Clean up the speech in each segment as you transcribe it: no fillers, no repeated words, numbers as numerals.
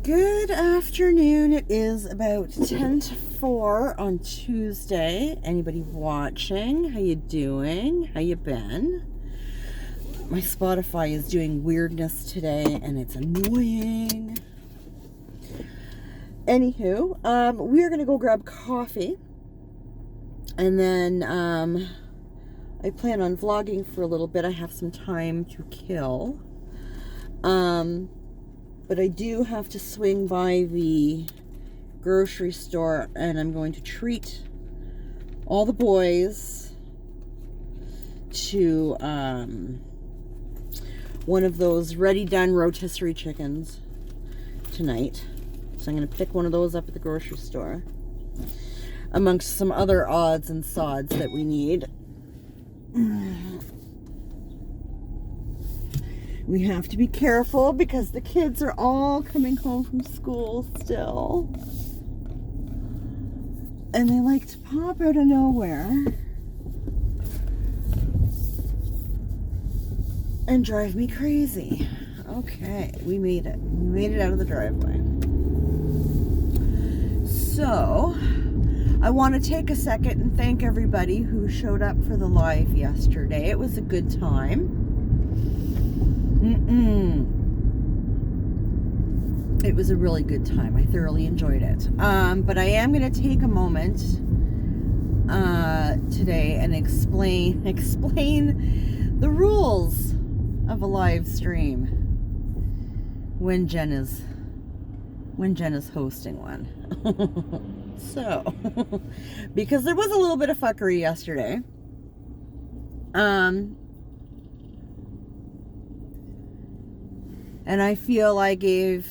Good afternoon. It is about 10 to 4 on Tuesday. Anybody watching? How you doing? How you been? My Spotify is doing weirdness today and it's annoying. Anywho, we are going to go grab coffee. And then I plan on vlogging for a little bit. I have some time to kill. But I do have to swing by the grocery store and I'm going to treat all the boys to one of those ready done rotisserie chickens tonight. So I'm going to pick one of those up at the grocery store amongst some other odds and sods that we need. We have to be careful because the kids are all coming home from school still. And they like to pop out of nowhere and drive me crazy. Okay, we made it. We made it out of the driveway. So, I want to take a second and thank everybody who showed up for the live yesterday. It was a good time. It was a really good time. I thoroughly enjoyed it. But I am going to take a moment today and explain the rules of a live stream when Jen is hosting one. So, because there was a little bit of fuckery yesterday. And I feel I gave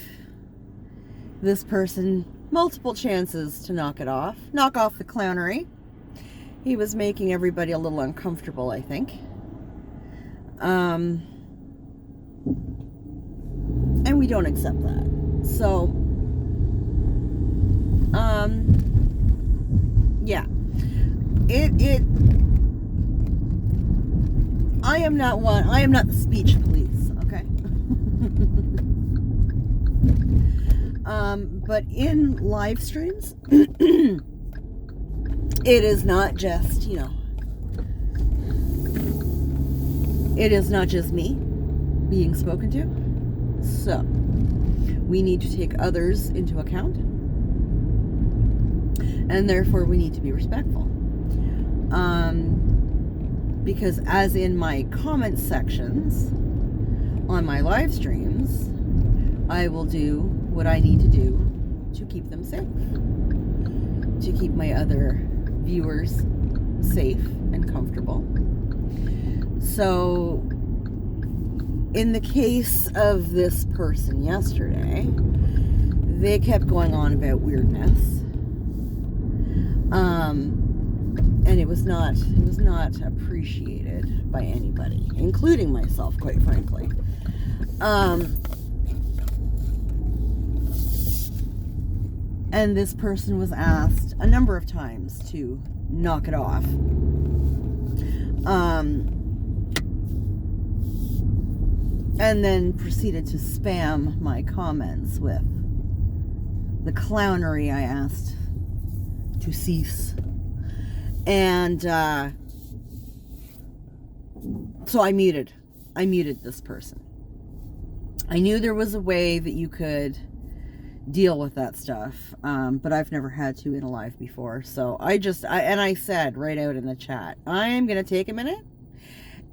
this person multiple chances to knock off the clownery. He was making everybody a little uncomfortable, I think. And we don't accept that. So, yeah. I am not the speech police, okay? But in live streams, it is not just, it is not just me being spoken to. So, we need to take others into account. And therefore, we need to be respectful. Because as in my comment sections on my live streams, I will do what I need to do to keep them safe, to keep my other viewers safe and comfortable. So, in the case of this person yesterday, they kept going on about weirdness. And it was not appreciated by anybody, including myself, quite frankly. And this person was asked a number of times to knock it off. And then proceeded to spam my comments with the clownery I asked to cease. And so I muted this person. I knew there was a way that you could deal with that stuff, but I've never had to in a live before. So I said right out in the chat, I am going to take a minute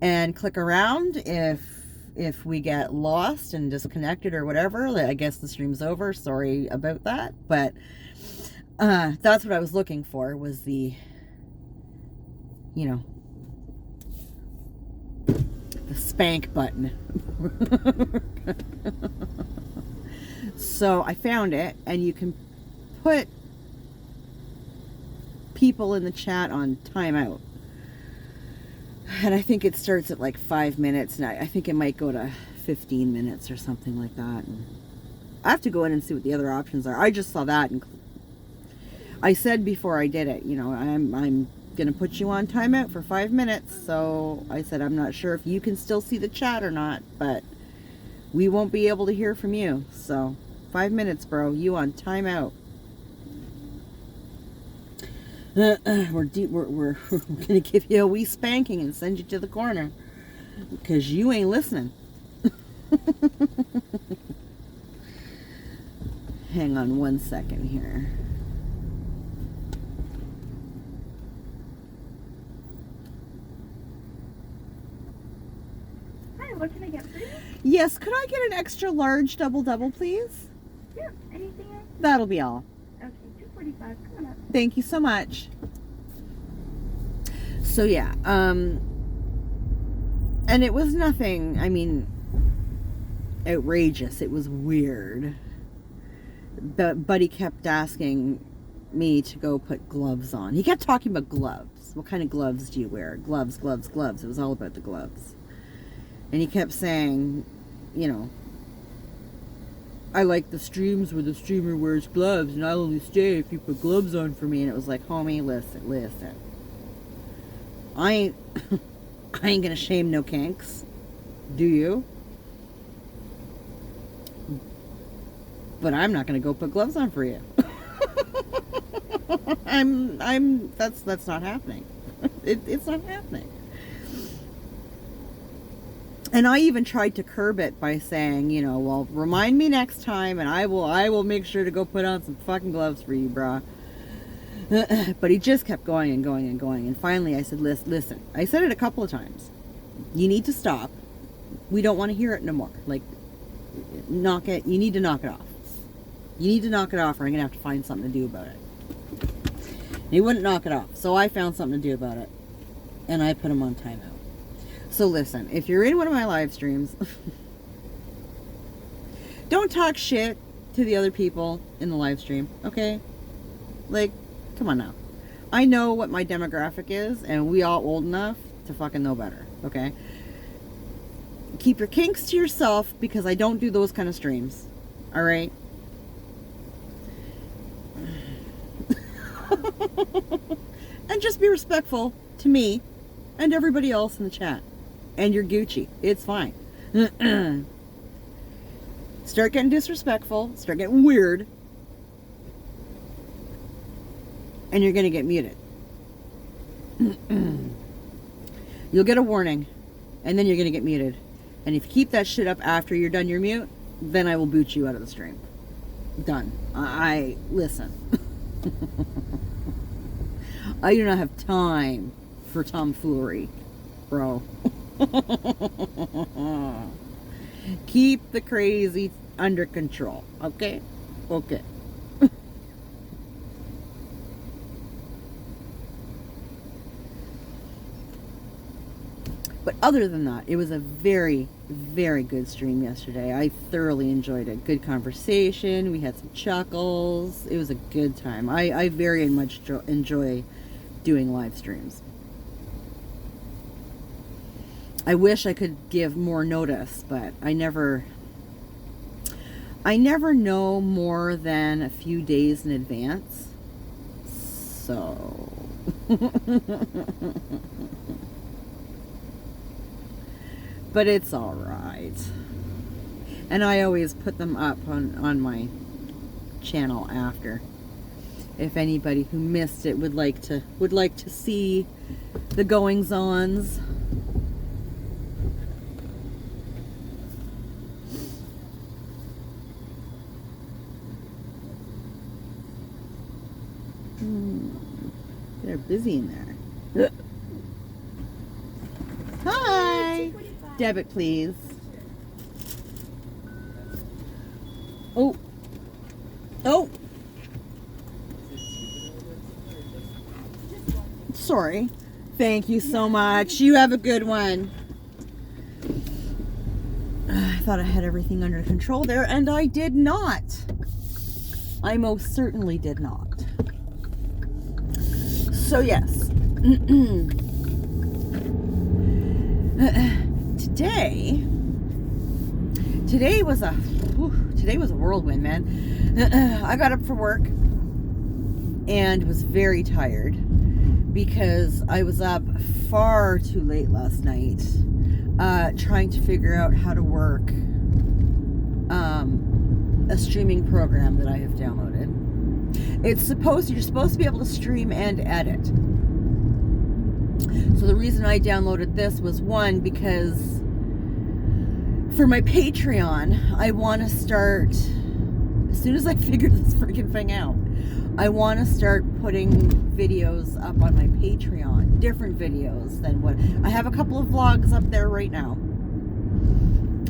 and click around. If we get lost and disconnected or whatever, I guess the stream's over. Sorry about that, but that's what I was looking for, was the spank button. So I found it, and you can put people in the chat on timeout. And I think it starts at like 5 minutes, and I think it might go to 15 minutes or something like that. And I have to go in and see what the other options are. I just saw that, and I said before I did it, I'm going to put you on timeout for 5 minutes. So I said, I'm not sure if you can still see the chat or not, but we won't be able to hear from you. So 5 minutes, bro. You on timeout. We're gonna give you a wee spanking and send you to the corner because you ain't listening. Hang on 1 second here. Hi, what can I get for you? Yes, could I get an extra large double, please? Yeah, anything else? That'll be all. Okay, 245. Come on up. Thank you so much. So yeah, and it was nothing, I mean, outrageous. It was weird. But Buddy kept asking me to go put gloves on. He kept talking about gloves. What kind of gloves do you wear? Gloves. It was all about the gloves. And he kept saying, you know, I like the streams where the streamer wears gloves, and I'll only stay if you put gloves on for me. And it was like, homie, listen. I ain't gonna shame no kinks. Do you? But I'm not gonna go put gloves on for you. That's not happening. It's not happening. And I even tried to curb it by saying, you know, well, remind me next time, and I will make sure to go put on some fucking gloves for you, brah. But he just kept going and going and going. And finally I said, listen, I said it a couple of times. You need to stop. We don't want to hear it no more. Like, you need to knock it off. You need to knock it off, or I'm going to have to find something to do about it. And he wouldn't knock it off. So I found something to do about it. And I put him on timeout. So listen, if you're in one of my live streams, don't talk shit to the other people in the live stream, okay? Like, come on now. I know what my demographic is, and we all old enough to fucking know better, okay? Keep your kinks to yourself, because I don't do those kind of streams, alright? And just be respectful to me and everybody else in the chat. And you're Gucci. It's fine. Start getting disrespectful. Start getting weird. And you're going to get muted. You'll get a warning. And then you're going to get muted. And if you keep that shit up after you're done your mute, then I will boot you out of the stream. Done. Listen. I do not have time for tomfoolery, bro. Keep the crazy under control, okay? Okay. But other than that, it was a very, very good stream yesterday. I thoroughly enjoyed it. Good conversation. We had some chuckles. It was a good time. I very much enjoy doing live streams. I wish I could give more notice, but I never know more than a few days in advance. So but it's all right. And I always put them up on my channel after. If anybody who missed it would like to see the goings-ons. They're busy in there. Hi. Debit, please. Oh. Sorry. Thank you so much. You have a good one. I thought I had everything under control there, and I did not. I most certainly did not. So yes. Today was a whirlwind, man. I got up for work and was very tired because I was up far too late last night trying to figure out how to work a streaming program that I have downloaded. You're supposed to be able to stream and edit. So the reason I downloaded this was, one, because for my Patreon, I want to start, as soon as I figure this freaking thing out, I want to start putting videos up on my Patreon, different videos than what, I have a couple of vlogs up there right now.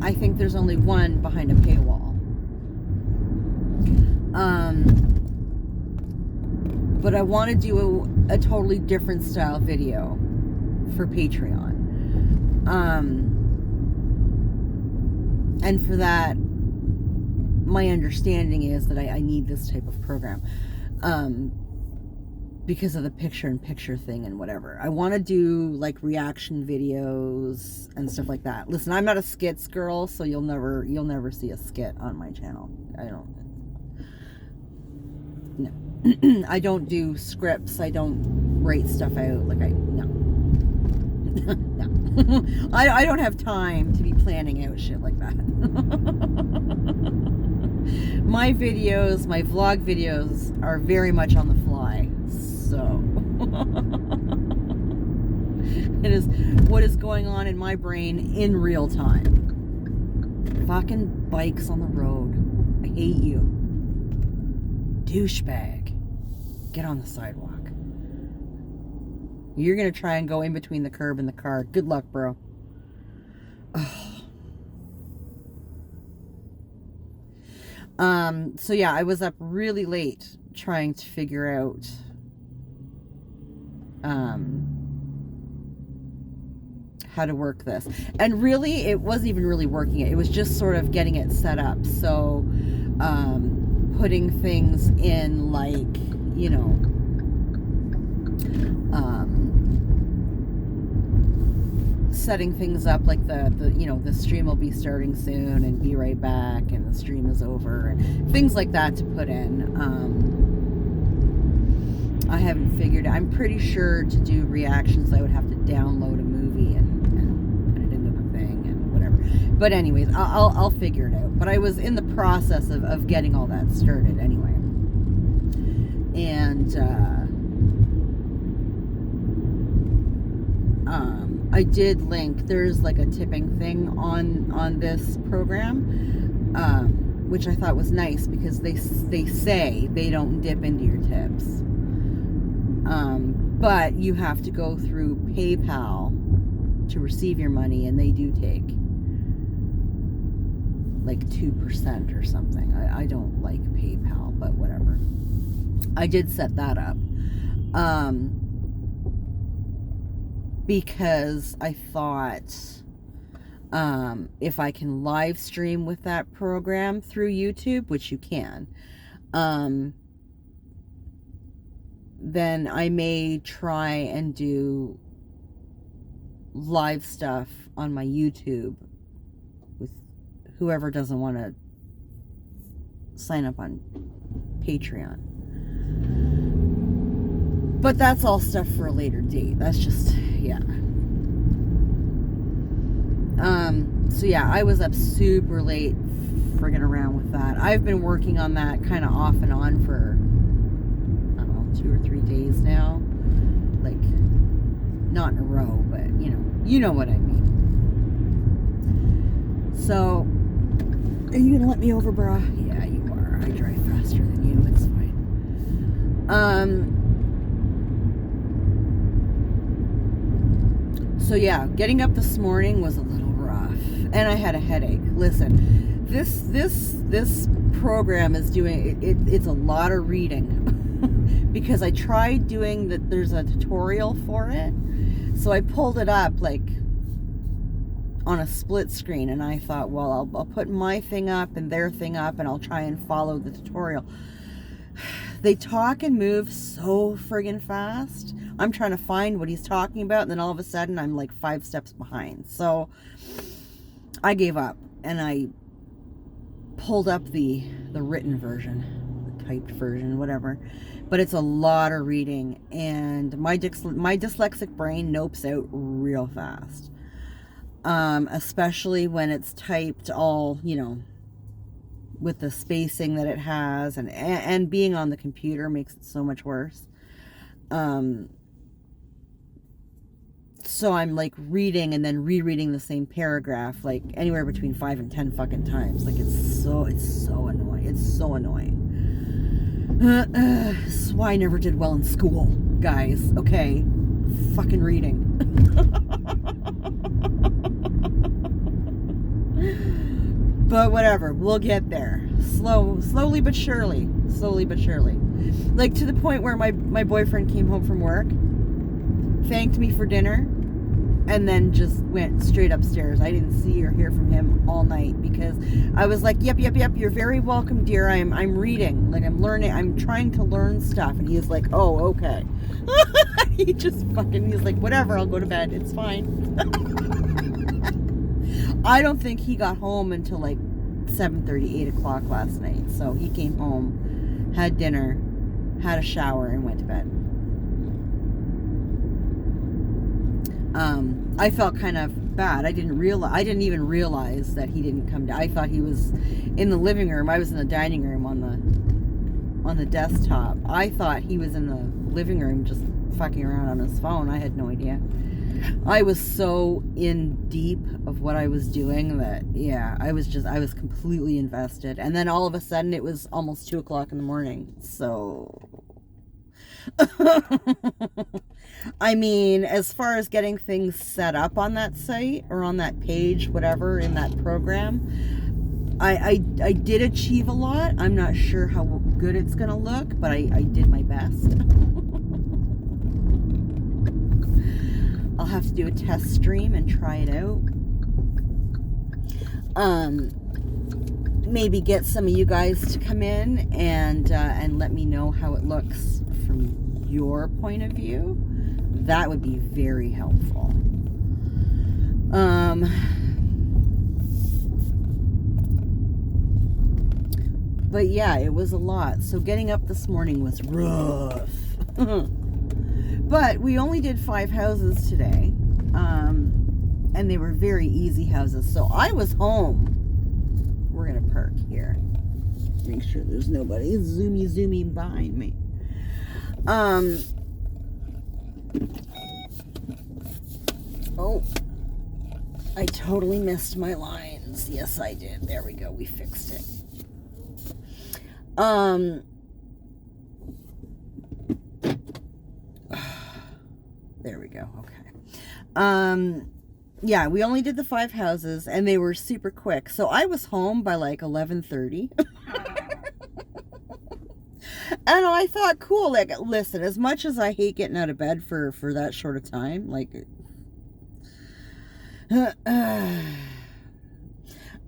I think there's only one behind a paywall. But I want to do a totally different style video for Patreon. And for that, my understanding is that I need this type of program. Because of the picture-in-picture thing and whatever. I want to do like reaction videos and stuff like that. Listen, I'm not a skits girl, so you'll never see a skit on my channel. No. I don't do scripts. I don't write stuff out. No. I don't have time to be planning out shit like that. My videos, my vlog videos are very much on the fly. So it is what is going on in my brain in real time. Fucking bikes on the road. I hate you. Douchebag. Get on the sidewalk. You're gonna try and go in between the curb and the car. Good luck, bro. So yeah, I was up really late trying to figure out how to work this. And really, it wasn't even really working it. It was just sort of getting it set up. So, putting things in, like, you know, setting things up, like the stream will be starting soon and be right back and the stream is over and things like that to put in. I haven't figured it. I'm pretty sure to do reactions I would have to download a movie and put it into the thing and whatever. But anyways, I'll figure it out. But I was in the process of getting all that started anyway. And I did link, there's like a tipping thing on this program, which I thought was nice because they say they don't dip into your tips. But you have to go through PayPal to receive your money, and they do take like 2% or something. I don't like PayPal, but whatever. I did set that up. Because I thought if I can live stream with that program through YouTube, which you can, then I may try and do live stuff on my YouTube with whoever doesn't want to sign up on Patreon. But that's all stuff for a later date. That's just, yeah. So yeah, I was up super late friggin' around with that. I've been working on that kind of off and on for, I don't know, 2 or 3 days now. Like, not in a row, but, you know what I mean. So, are you gonna let me over, brah? Yeah, you are. I drive faster than you. It's fine. So yeah, getting up this morning was a little rough, and I had a headache. Listen, this program is doing it's a lot of reading because I tried doing that. There's a tutorial for it, so I pulled it up like on a split screen, and I thought, well, I'll put my thing up and their thing up, and I'll try and follow the tutorial. They talk and move so friggin' fast. I'm trying to find what he's talking about, and then all of a sudden I'm like 5 steps behind. So I gave up, and I pulled up the written version, the typed version, whatever. But it's a lot of reading, and my dyslexic brain nopes out real fast. Especially when it's typed all, with the spacing that it has, and being on the computer makes it so much worse. So I'm like reading and then rereading the same paragraph like anywhere between 5 and 10 fucking times. Like it's so annoying. It's so annoying. This is why I never did well in school, guys. Okay, fucking reading. But whatever, we'll get there. Slowly but surely. Slowly but surely. Like to the point where my boyfriend came home from work, thanked me for dinner, and then just went straight upstairs. I didn't see or hear from him all night because I was like, yep, you're very welcome, dear. I'm reading. Like I'm learning. I'm trying to learn stuff. And he's like, oh, okay. He's like, whatever, I'll go to bed. It's fine. I don't think he got home until like 7:30, 8 o'clock last night. So he came home, had dinner, had a shower, and went to bed. I felt kind of bad. I didn't even realize that he didn't come down. I thought he was in the living room. I was in the dining room on the desktop. I thought he was in the living room just fucking around on his phone. I had no idea. I was so in deep of what I was doing that, yeah, I was completely invested. And then all of a sudden it was almost 2 o'clock in the morning. So, I mean, as far as getting things set up on that site or on that page, whatever, in that program, I did achieve a lot. I'm not sure how good it's going to look, but I did my best. I'll have to do a test stream and try it out. Maybe get some of you guys to come in and let me know how it looks from your point of view. That would be very helpful. But yeah, it was a lot. So getting up this morning was rough. But we only did 5 houses today, and they were very easy houses. So I was home. We're going to park here. Make sure there's nobody zooming behind me. Oh, I totally missed my lines. Yes, I did. There we go. We fixed it. There we go. Okay. Yeah, we only did the 5 houses and they were super quick. So I was home by like 11:30. And I thought, cool, like, listen, as much as I hate getting out of bed for that short of time, like,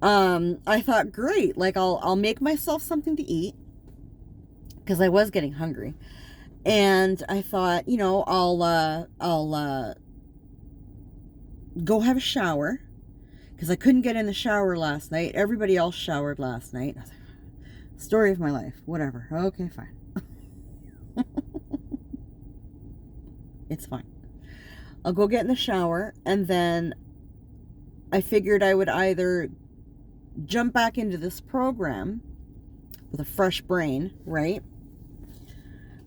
I thought, great, like, I'll make myself something to eat, because I was getting hungry, and I thought, you know, I'll go have a shower, because I couldn't get in the shower last night. Everybody else showered last night. I was like, story of my life, whatever, okay, fine. It's fine. I'll go get in the shower, and then I figured I would either jump back into this program with a fresh brain, right?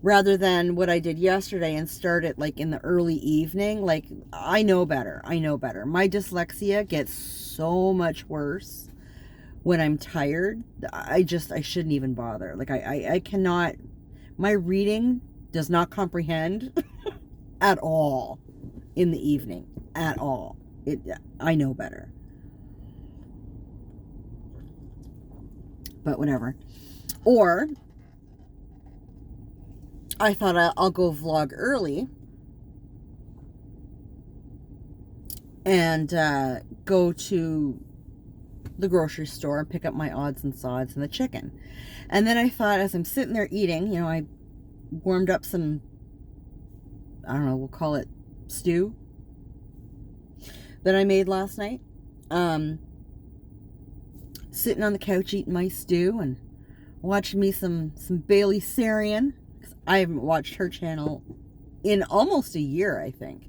Rather than what I did yesterday and start it like in the early evening. Like, I know better. My dyslexia gets so much worse when I'm tired. I shouldn't even bother. Like, I cannot, my reading does not comprehend at all in the evening. At all. I know better. But whatever. Or I thought I'll go vlog early and go to the grocery store and pick up my odds and sods and the chicken. And then I thought, as I'm sitting there eating, you know, I warmed up some, I don't know, we'll call it stew that I made last night. Sitting on the couch eating my stew and watching me some Bailey Sarnia, because I haven't watched her channel in almost a year, I think,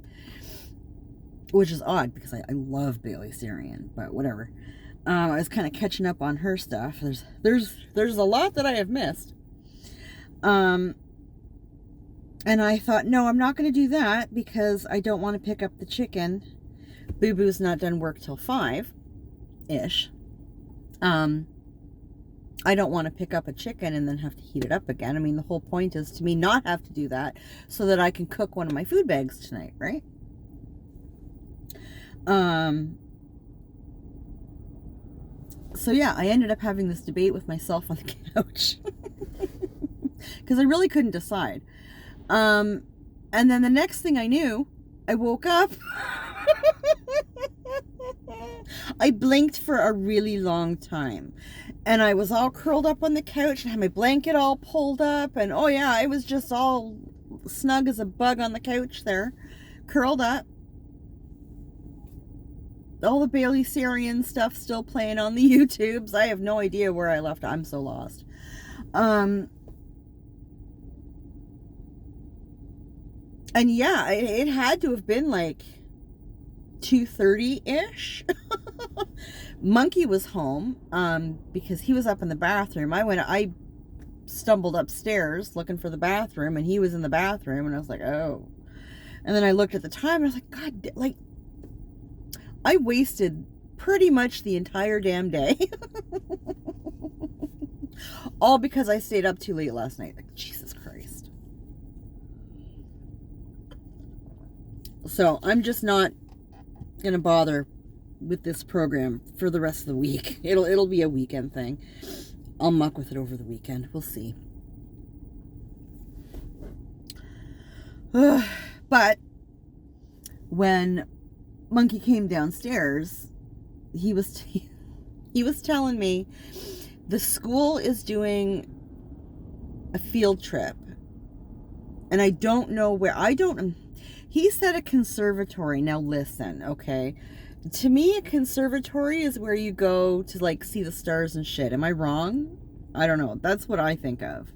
which is odd because I love Bailey Sarnia, but whatever. I was kind of catching up on her stuff. There's a lot that I have missed. And I thought, no, I'm not going to do that because I don't want to pick up the chicken. Boo Boo's not done work till 5-ish. I don't want to pick up a chicken and then have to heat it up again. I mean, the whole point is to me not have to do that so that I can cook one of my food bags tonight, right? So yeah, I ended up having this debate with myself on the couch because I really couldn't decide. And then the next thing I knew, I woke up. I blinked for a really long time. And I was all curled up on the couch and had my blanket all pulled up. And oh yeah, I was just all snug as a bug on the couch there, curled up. All the Bailey Sarian stuff still playing on the YouTubes. I have no idea where I left. I'm so lost. And yeah, it had to have been like 2:30-ish. Monkey was home because he was up in the bathroom. I stumbled upstairs looking for the bathroom, and he was in the bathroom, and I was like, oh. And then I looked at the time, and I was like, God, like, I wasted pretty much the entire damn day. All because I stayed up too late last night. Like, Jesus Christ. So I'm just not gonna bother with this program for the rest of the week. It'll be a weekend thing. I'll muck with it over the weekend. We'll see. But when Monkey came downstairs, he was telling me the school is doing a field trip, and I don't know where. He said a conservatory. Now listen, okay? To me, a conservatory is where you go to like see the stars and shit. Am I wrong? I don't know. That's what I think of.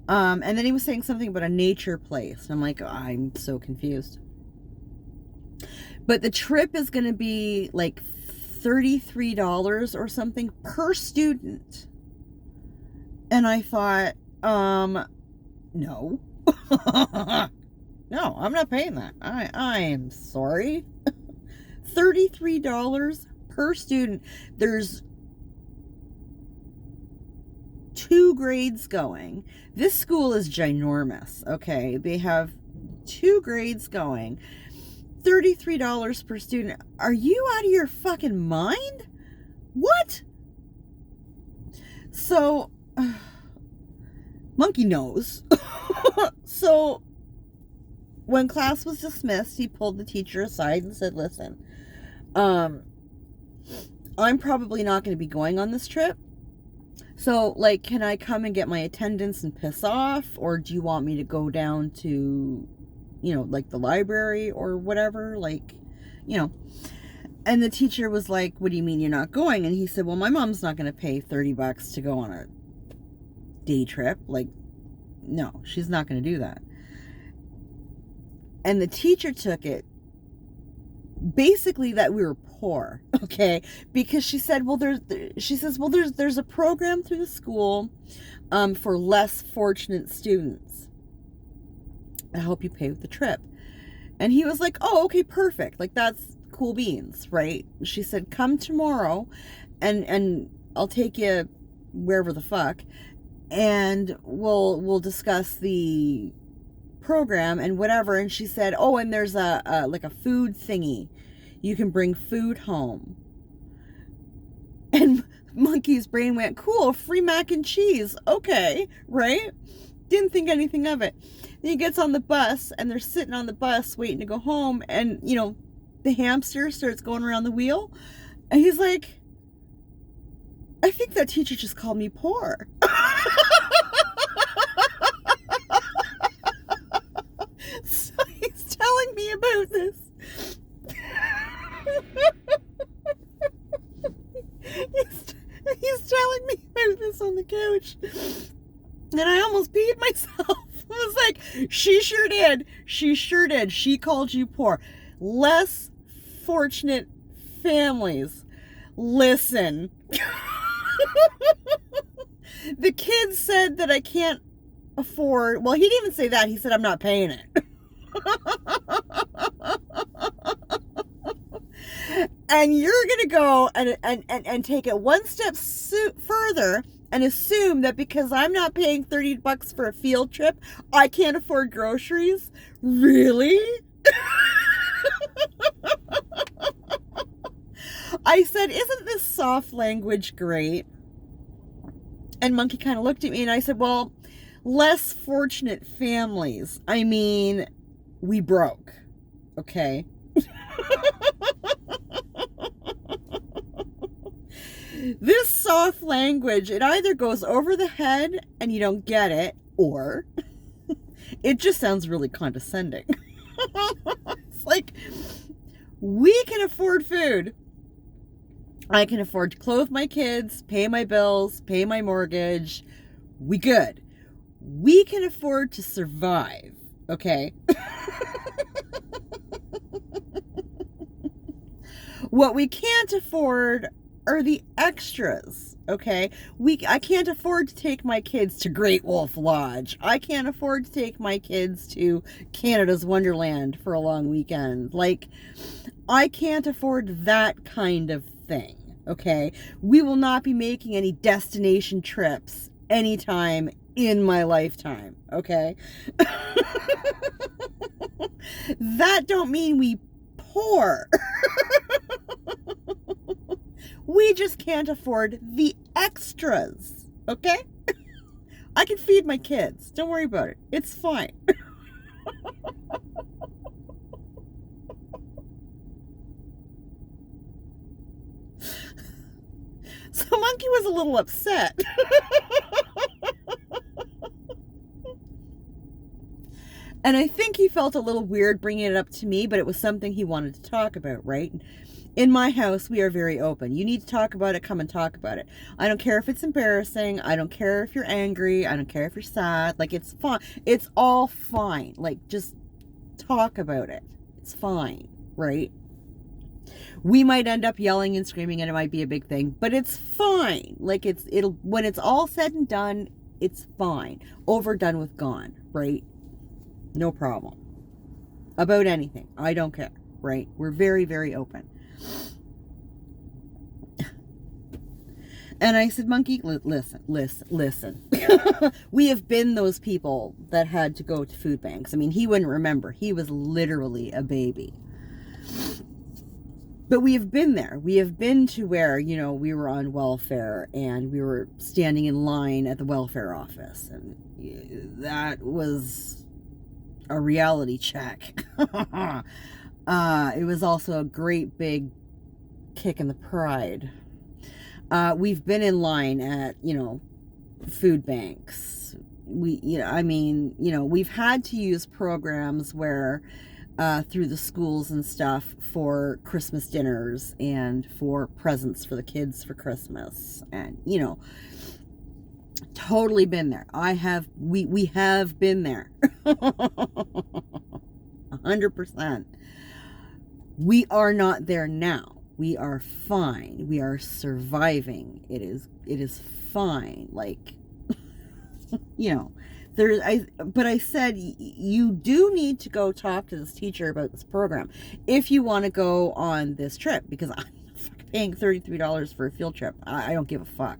And then he was saying something about a nature place. And I'm like, oh, I'm so confused. But the trip is going to be like $33 or something per student. And I thought, no. No, I'm not paying that. I am sorry. $33 per student. There's 2 grades going. This school is ginormous, okay? They have 2 grades going. $33 per student. Are you out of your fucking mind? What? So, Monkey knows. So, when class was dismissed, he pulled the teacher aside and said, listen, I'm probably not going to be going on this trip. So, like, can I come and get my attendance and piss off? Or do you want me to go down to, you know, like the library or whatever? Like, you know. And the teacher was like, what do you mean you're not going? And he said, well, my mom's not going to pay $30 to go on a day trip. Like, no, she's not going to do that. And the teacher took it basically that we were poor, okay? Because she said, well, there's a program through the school for less fortunate students to help you pay with the trip. And he was like, oh, okay, perfect. Like, that's cool beans, right? She said, come tomorrow and I'll take you wherever the fuck, and we'll discuss the program and whatever. And she said, oh, and there's a like a food thingy, you can bring food home. And Monkey's brain went, cool, free mac and cheese, okay, right? Didn't think anything of it. Then he gets on the bus, and they're sitting on the bus waiting to go home, and you know, the hamster starts going around the wheel, and he's like, I think that teacher just called me poor. So he's telling me about this. He's telling me about this on the couch. And I almost peed myself. I was like, she sure did. She sure did. She called you poor. Less fortunate families. Listen. The kid said that I can't afford, well, he didn't even say that. He said I'm not paying it. And you're going to go and take it one step further and assume that because I'm not paying $30 for a field trip, I can't afford groceries? Really? I said, isn't this soft language great? And Monkey kind of looked at me and I said, well, less fortunate families. I mean, we broke. Okay? This soft language, it either goes over the head and you don't get it, or it just sounds really condescending. It's like, we can afford food. I can afford to clothe my kids, pay my bills, pay my mortgage. We good. We can afford to survive, okay? What we can't afford are the extras, okay? I can't afford to take my kids to Great Wolf Lodge. I can't afford to take my kids to Canada's Wonderland for a long weekend. Like, I can't afford that kind of thing, okay? We will not be making any destination trips anytime in my lifetime, okay? That don't mean we poor. We just can't afford the extras, okay? I can feed my kids. Don't worry about it. It's fine. So Monkey was a little upset. And I think he felt a little weird bringing it up to me, but it was something he wanted to talk about, right? In my house, we are very open. You need to talk about it, come and talk about it. I don't care if it's embarrassing. I don't care if you're angry. I don't care if you're sad. Like, it's fine. It's all fine. Like, just talk about it. It's fine, right? We might end up yelling and screaming and it might be a big thing, but it's fine. Like, it'll when it's all said and done, it's fine. Over, done with, gone, right? No problem. About anything. I don't care, right? We're very, very open. And I said, Monkey, listen. We have been those people that had to go to food banks. I mean, he wouldn't remember. He was literally a baby. But we have been there. We have been to where, you know, we were on welfare and we were standing in line at the welfare office. And that was a reality check. It was also a great big kick in the pride. We've been in line at, you know, food banks. We've had to use programs where, through the schools and stuff, for Christmas dinners and for presents for the kids for Christmas. And, you know, totally been there. We have been there. 100%. We are not there now. We are fine. We are surviving. It is fine. Like, you know, but I said, you do need to go talk to this teacher about this program if you want to go on this trip, because I'm paying $33 for a field trip. I don't give a fuck.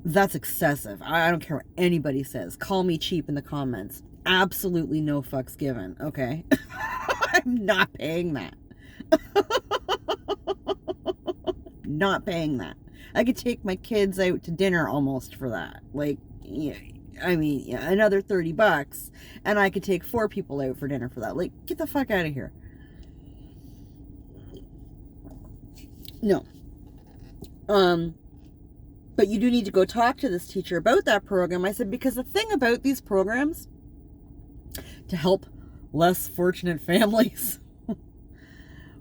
That's excessive. I don't care what anybody says. Call me cheap in the comments. Absolutely no fucks given. Okay. I'm not paying that. Not paying that. I could take my kids out to dinner almost for that. Like, yeah, I mean, yeah, another $30 and I could take 4 people out for dinner for that. Like, get the fuck out of here. No. But you do need to go talk to this teacher about that program. I said, because the thing about these programs to help less fortunate families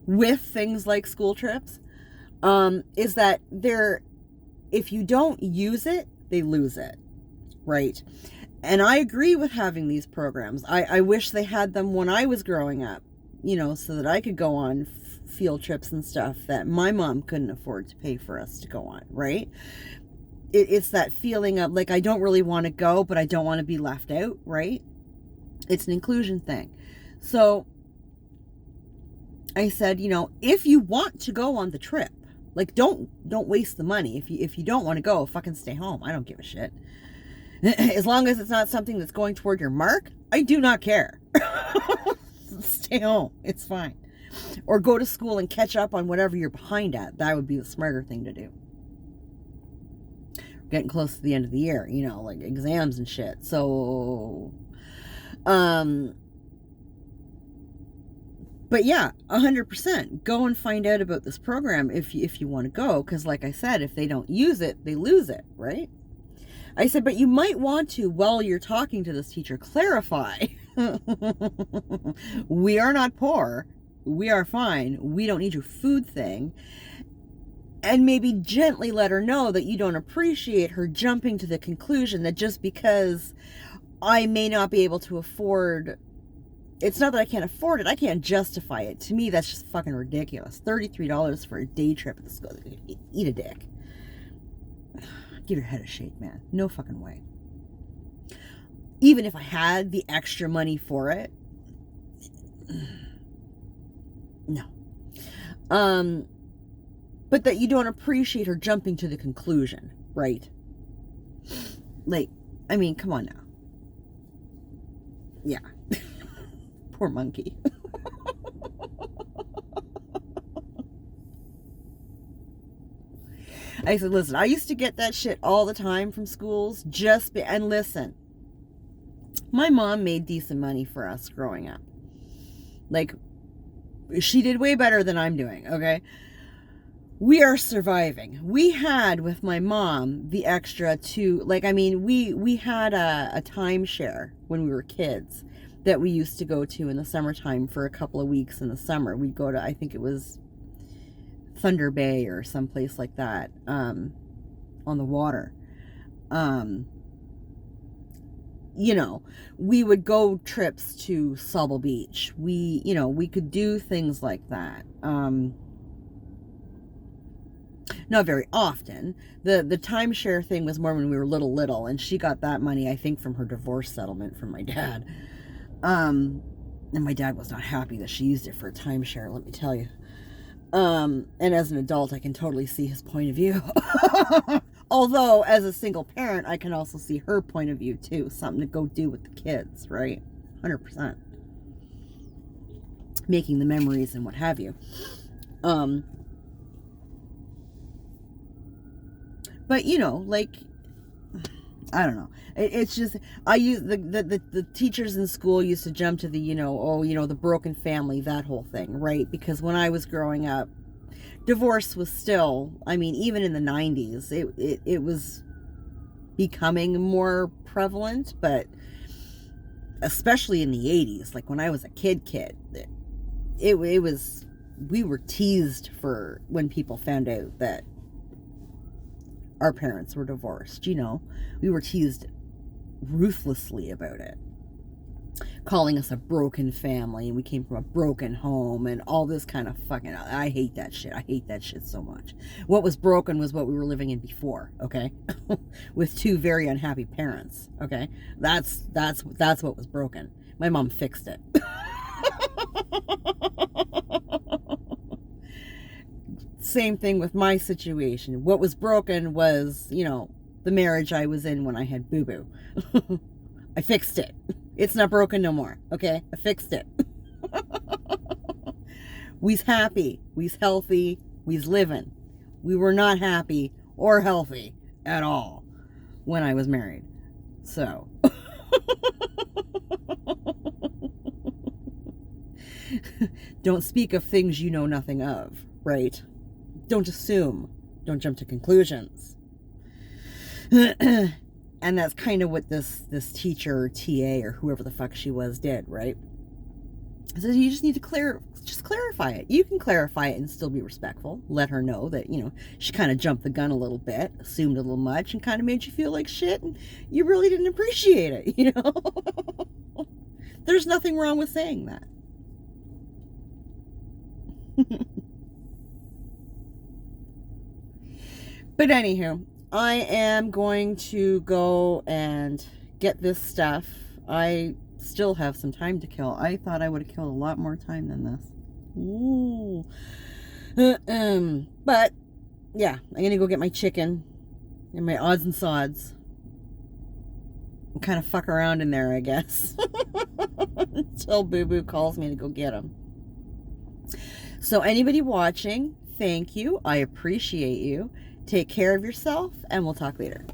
with things like school trips, is that if you don't use it, they lose it, right? And I agree with having these programs. I wish they had them when I was growing up, you know, so that I could go on field trips and stuff that my mom couldn't afford to pay for us to go on, right? It's that feeling of like, I don't really want to go, but I don't want to be left out, right? It's an inclusion thing. So I said, if you want to go on the trip, like, don't waste the money. If you don't want to go, fucking stay home. I don't give a shit. As long as it's not something that's going toward your mark, I do not care. Stay home. It's fine. Or go to school and catch up on whatever you're behind at. That would be the smarter thing to do. Getting close to the end of the year, like exams and shit. So, but yeah, 100%. Go and find out about this program if you want to go. Because like I said, if they don't use it, they lose it, right? I said, but you might want to, while you're talking to this teacher, clarify. We are not poor. We are fine. We don't need your food thing. And maybe gently let her know that you don't appreciate her jumping to the conclusion that just because I may not be able to afford, it's not that I can't afford it, I can't justify it. To me, that's just fucking ridiculous. $33 for a day trip at the school. Eat a dick. Give your head a shake, man. No fucking way. Even if I had the extra money for it, no. But that you don't appreciate her jumping to the conclusion, right? Like, I mean, come on now. Yeah. Poor monkey. I said, listen, I used to get that shit all the time from schools. And listen, my mom made decent money for us growing up. Like, she did way better than I'm doing, okay? We are surviving. We had, with my mom, the extra to, like, I mean, we had a timeshare when we were kids that we used to go to in the summertime for a couple of weeks in the summer. We'd go to, I think it was Thunder Bay or someplace like that, on the water. We would go trips to Sauble Beach. We could do things like that. Not very often. The timeshare thing was more when we were little, and she got that money, I think, from her divorce settlement from my dad. And my dad was not happy that she used it for a timeshare, let me tell you. And as an adult, I can totally see his point of view. Although, as a single parent, I can also see her point of view, too. Something to go do with the kids, right? 100%. Making the memories and what have you. But, like, I don't know. It's just, I use the teachers in school used to jump to the, the broken family, that whole thing, right? Because when I was growing up, divorce was still, I mean, even in the 90s, it was becoming more prevalent, but especially in the 80s, like when I was a kid, it was, we were teased for when people found out that our parents were divorced, we were teased ruthlessly about it, calling us a broken family, and we came from a broken home and all this kind of fucking, I hate that shit. I hate that shit so much. What was broken was what we were living in before, okay? With two very unhappy parents, okay? That's what was broken. My mom fixed it. Same thing with my situation. What was broken was, the marriage I was in when I had boo-boo. I fixed it. It's not broken no more, okay? I fixed it. We's happy. We's healthy. We's living. We were not happy or healthy at all when I was married. So. Don't speak of things you know nothing of, right? Don't assume. Don't jump to conclusions. And that's kind of what this teacher or TA or whoever the fuck she was did, right? So you just need to clarify it. You can clarify it and still be respectful. Let her know that, she kind of jumped the gun a little bit, assumed a little much, and kind of made you feel like shit, and you really didn't appreciate it, There's nothing wrong with saying that. But anywho, I am going to go and get this stuff. I still have some time to kill. I thought I would have killed a lot more time than this. Ooh. But yeah, I'm gonna go get my chicken and my odds and sods and kind of fuck around in there, I guess, until Boo Boo calls me to go get them. So anybody watching, thank you. I appreciate you. Take care of yourself, and we'll talk later.